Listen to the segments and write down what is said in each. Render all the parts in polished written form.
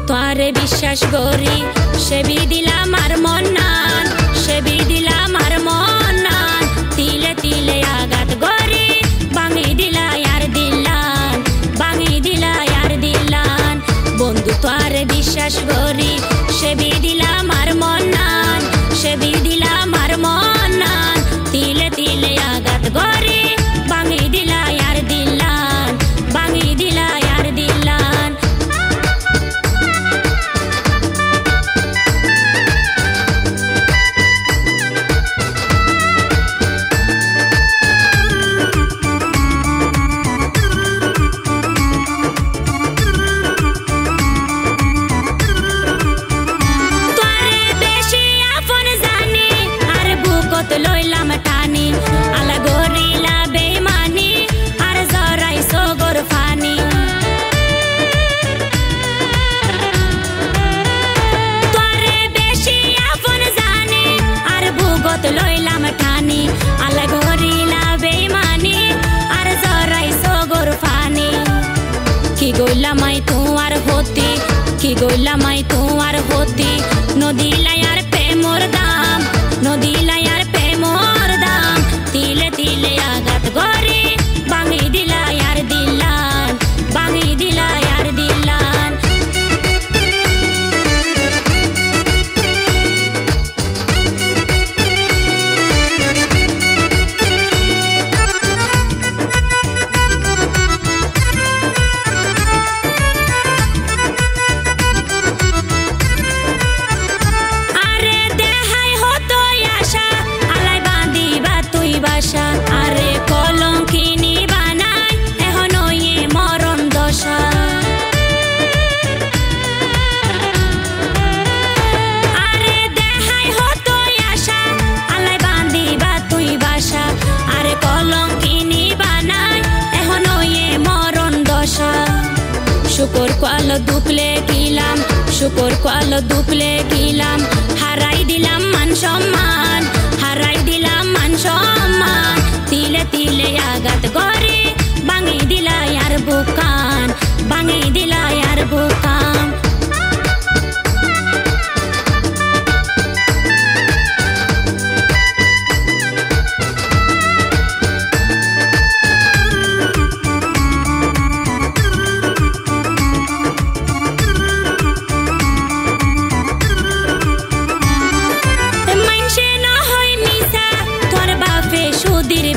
তোরে বিশ্বাস করি সেবি দিলাম আর মন নান সেবি দিলাম আর মন নান তিলে তিলে আঘাত গরি ভাঙি দিলা আর দিলান ভাঙি দিলা আর দিলান বন্ধু তোরে বিশ্বাস করি সেবি দিলাম আর মন নান সেবি দিলাম আর মন নান তিলে তিলে আঘাত গরি ভাঙি দিলা আর দিলান ভাঙি দিলা আর দিলান লইলাম টানি আলা গরিলা বেমানি আর জরাই সগর ফানি তোরে বেশি আপন জানি আর ভুগত লইলাম টানি আলা গরিলা বেমানি আর জরাই সগর ফানি কি গইলাম আই তোমার হতি কি গইলাম আই তোমার হতি নদী লায়ার প্রেমর দাম নদী লায়ার প্রেমর দাম তিলে তিলে আঘাত গরি ভাঙি দিলা আর দিলান ভাঙি দিলা আর দিলান আরে কলঙ্কিনী বানাই এখনো এ মরণ দশা আরে দেখাই হতো আশা আলাই বান্দিবা তুই বাসা আরে কলঙ্কিনী বানাই এখনো এ মরণ দশা শুকর কোয়াল দুপলে গিলাম শুকর কোয়াল দুপলে গিলাম হারাই দিলাম মান সম্মান হারাই দিলাম মান সম্মান তিলে তিলে আঘাত গরি ভাঙি দিলা আর বুকান ভাঙি দিলা আর বুকান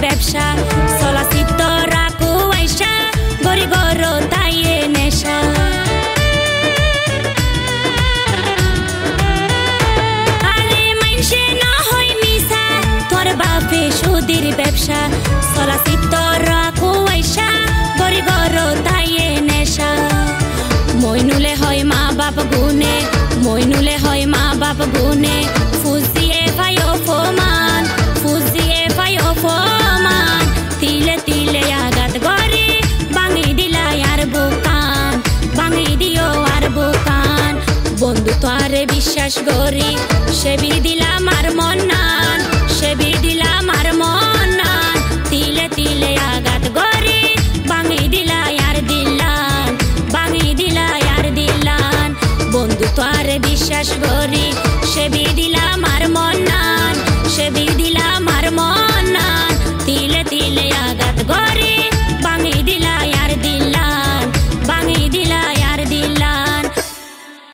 ব্যবসা চলাচিত্র রাখু আইসা গরি গর তাইয়ে নেশা আরে মাইনসে না হয় মিশা তোর বাপে সুদির ব্যবসা চলাচিত্র রাখু আইসা গরি গর তাইয়ে নেশা মইনুলে হয় মা বাপ গুনে মইনুলে হয় মা বাপ গুনে ফুস দিয়ে ভাই অপমান ফুস দিয়ে ভাই অপমান তিলে তিলে আঘাত গরি ভাঙি দিলা আর বুকান ভাঙি দিও আর বুকান বন্ধু তোরে বিশ্বাস করি সেবি দিলাম আর মন নান সেবি দিলাম আর মন নান তিলে তিলে আঘাত গরি ভাঙি দিলা আর দিলান ভাঙি দিলা আর দিলান বন্ধু তোরে বিশ্বাস করি